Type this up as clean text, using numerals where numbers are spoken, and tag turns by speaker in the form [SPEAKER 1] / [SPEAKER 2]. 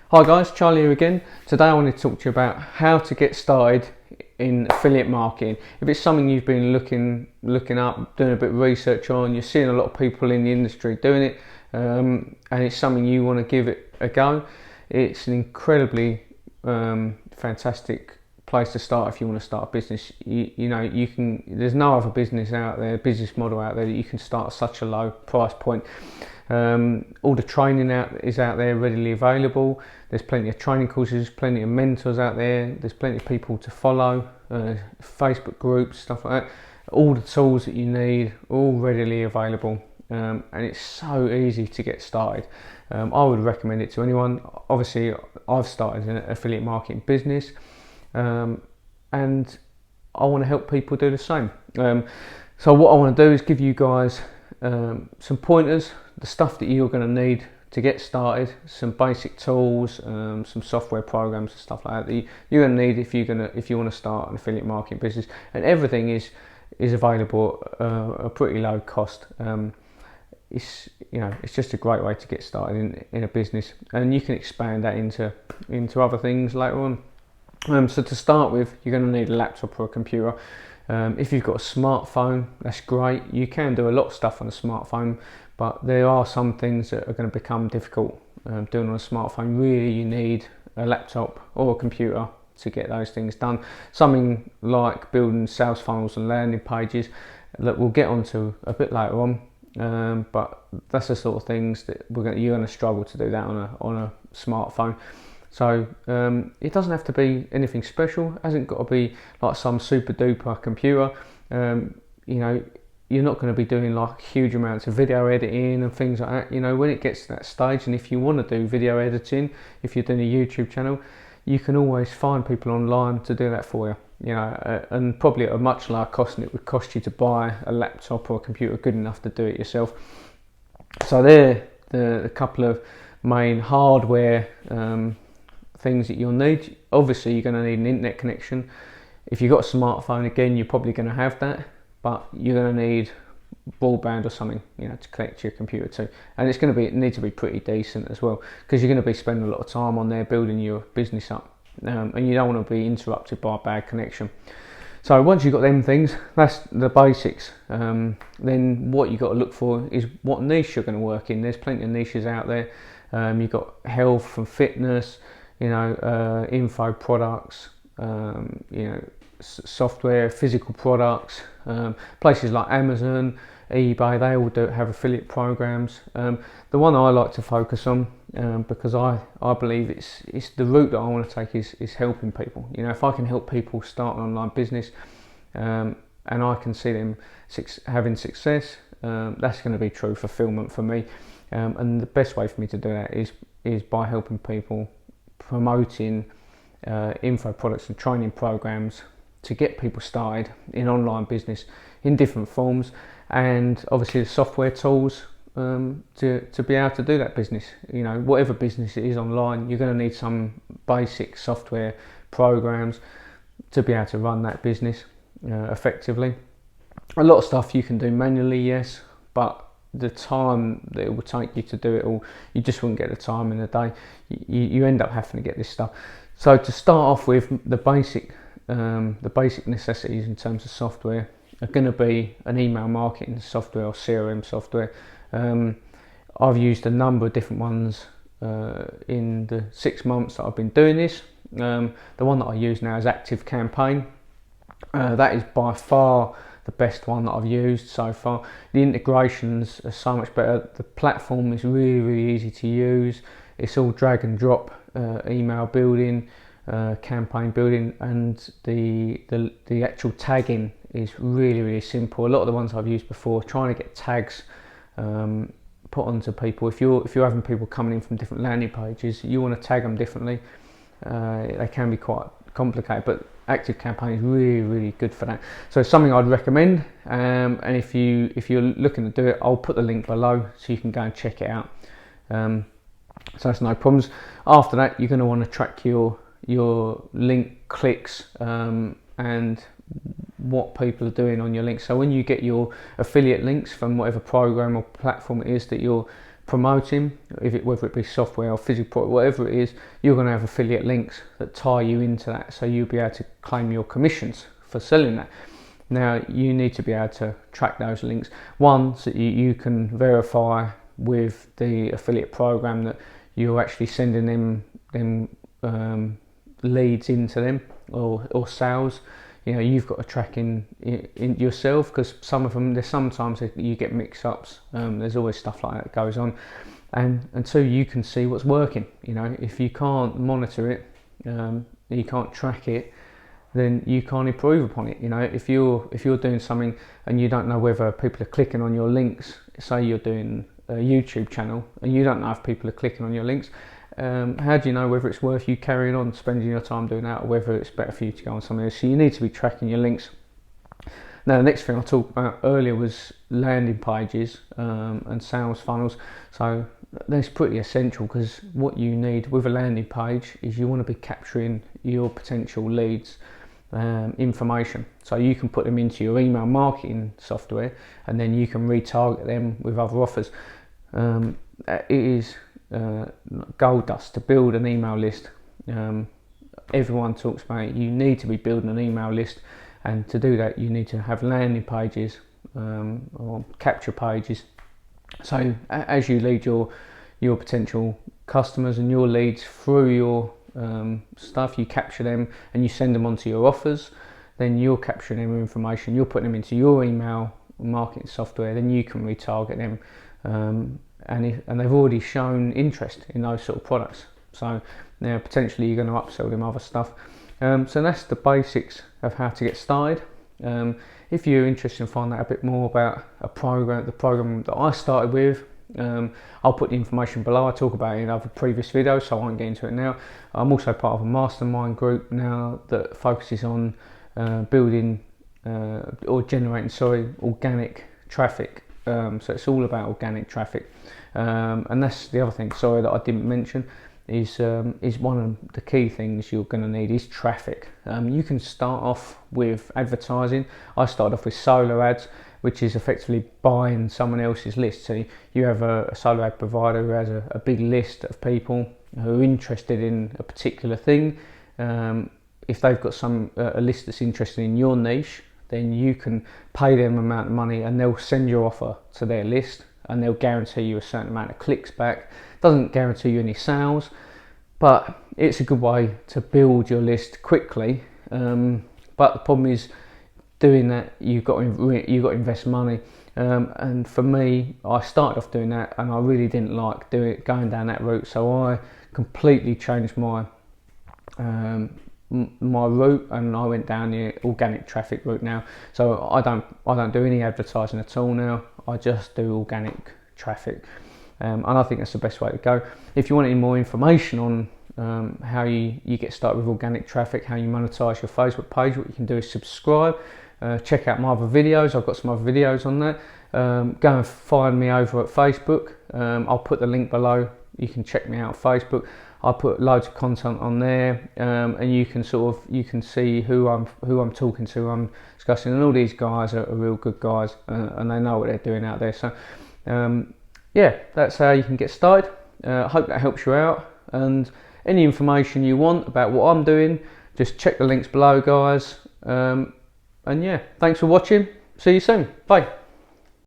[SPEAKER 1] Hi guys, Charlie here again. Today I want to talk to you about how to get started in affiliate marketing. If it's something you've been looking up, doing a bit of research on, you're seeing a lot of people in the industry doing it, and it's something you want to give it a go, it's an incredibly fantastic place to start if you want to start a business. There's no other business model out there that you can start at such a low price point. All the training is out there readily available. There's plenty of training courses, plenty of mentors out there. There's plenty of people to follow, Facebook groups, stuff like that. All the tools that you need, all readily available, and it's so easy to get started. I would recommend it to anyone. Obviously, I've started an affiliate marketing business, and I want to help people do the same. So what I want to do is give you guys some pointers, the stuff that you're going to need to get started, some basic tools, some software programs and stuff like that you're going to need if you want to start an affiliate marketing business. And everything is available at a pretty low cost. It's just a great way to get started in a business, and you can expand that into other things later on. So to start with, you're going to need a laptop or a computer. If you've got a smartphone, that's great. You can do a lot of stuff on a smartphone, but there are some things that are going to become difficult doing on a smartphone. Really, you need a laptop or a computer to get those things done. Something like building sales funnels and landing pages that we'll get onto a bit later on, but that's the sort of things that you're going to struggle to do that on a smartphone. So it doesn't have to be anything special. It hasn't got to be like some super duper computer. You're not going to be doing like huge amounts of video editing and things like that. When it gets to that stage, and if you want to do video editing, if you're doing a YouTube channel, you can always find people online to do that for you. And probably at a much lower cost than it would cost you to buy a laptop or a computer good enough to do it yourself. So they're the couple of main hardware things that you'll need. Obviously, you're going to need an internet connection. If you've got a smartphone, again, you're probably going to have that, but you're going to need broadband or something, to connect to your computer to. And it needs to be pretty decent as well, because you're going to be spending a lot of time on there building your business up, and you don't want to be interrupted by a bad connection. So once you've got them things, that's the basics. Then what you've got to look for is what niche you're going to work in. There's plenty of niches out there. You've got health and fitness, info products, software, physical products, places like Amazon, eBay, they all have affiliate programs. The one I like to focus on, because I believe it's the route that I want to take is helping people. If I can help people start an online business, and I can see them having success, that's going to be true fulfillment for me. And the best way for me to do that is by helping people, promoting info products and training programs to get people started in online business in different forms, and obviously the software tools to be able to do that business. Whatever business it is online, you're going to need some basic software programs to be able to run that business effectively. A lot of stuff you can do manually, yes, but the time that it will take you to do it all, you just wouldn't get the time in the day. You end up having to get this stuff. So to start off with, the basic necessities in terms of software are going to be an email marketing software or CRM software. I've used a number of different ones in the 6 months that I've been doing this. The one that I use now is Activecampaign. That is by far the best one that I've used so far. The integrations are so much better. The platform is really, really easy to use. It's all drag and drop email building, campaign building, and the actual tagging is really, really simple. A lot of the ones I've used before, trying to get tags put onto people. If you're having people coming in from different landing pages, you want to tag them differently. They can be quite complicated, but Activecampaign is really, really good for that. So it's something I'd recommend, and if you're looking to do it, I'll put the link below so you can go and check it out. So that's no problems. After that, you're going to want to track your link clicks and what people are doing on your links. So when you get your affiliate links from whatever program or platform it is that you're promoting, whether it be software or physical product, whatever it is, you're going to have affiliate links that tie you into that, so you'll be able to claim your commissions for selling that. Now you need to be able to track those links, one, so you can verify with the affiliate program that you're actually sending them leads into them, or sales. You know, you've got to track in yourself, because some of them, sometimes you get mix-ups. There's always stuff like that goes on, and until you can see what's working, you know, if you can't monitor it, you can't track it, then you can't improve upon it. You know, if you're doing something and you don't know whether people are clicking on your links, say you're doing a YouTube channel and you don't know if people are clicking on your links, how do you know whether it's worth you carrying on spending your time doing that, or whether it's better for you to go on something else? So you need to be tracking your links. Now the next thing I talked about earlier was landing pages and sales funnels. So that's pretty essential, because what you need with a landing page is you want to be capturing your potential leads information, so you can put them into your email marketing software, and then you can retarget them with other offers. It is gold dust to build an email list. Everyone talks about it. You need to be building an email list, and to do that you need to have landing pages or capture pages. So as you lead your potential customers and your leads through your stuff, you capture them and you send them onto your offers, then you're capturing their information, you're putting them into your email marketing software, then you can retarget them, and they've already shown interest in those sort of products, so now potentially you're going to upsell them other stuff. So that's the basics of how to get started. If you're interested in finding out a bit more about the program that I started with, I'll put the information below. I talk about it in other previous videos, so I won't get into it now. I'm also part of a mastermind group now that focuses on building or generating organic traffic. So it's all about organic traffic, and that's the other thing, that I didn't mention, is one of the key things you're going to need is traffic. You can start off with advertising. I started off with solo ads, which is effectively buying someone else's list. So you have a solo ad provider who has a big list of people who are interested in a particular thing. If they've got a list that's interested in your niche, then you can pay them an amount of money and they'll send your offer to their list, and they'll guarantee you a certain amount of clicks back. Doesn't guarantee you any sales, but it's a good way to build your list quickly. But the problem is, doing that, you've got to invest money, and for me, I started off doing that and I really didn't like going down that route, so I completely changed my route, and I went down the organic traffic route now. So I don't do any advertising at all now. I just do organic traffic, and I think that's the best way to go. If you want any more information on how you get started with organic traffic, how you monetize your Facebook page, what you can do is subscribe. Check out my other videos. I've got some other videos on that. Go and find me over at Facebook. I'll put the link below. You can check me out on Facebook. I put loads of content on there, and you can see who I'm talking to, I'm discussing, and all these guys are real good guys, and they know what they're doing out there. So yeah, that's how you can get started. I hope that helps you out, and any information you want about what I'm doing, just check the links below, guys. And yeah, thanks for watching. See you soon. Bye.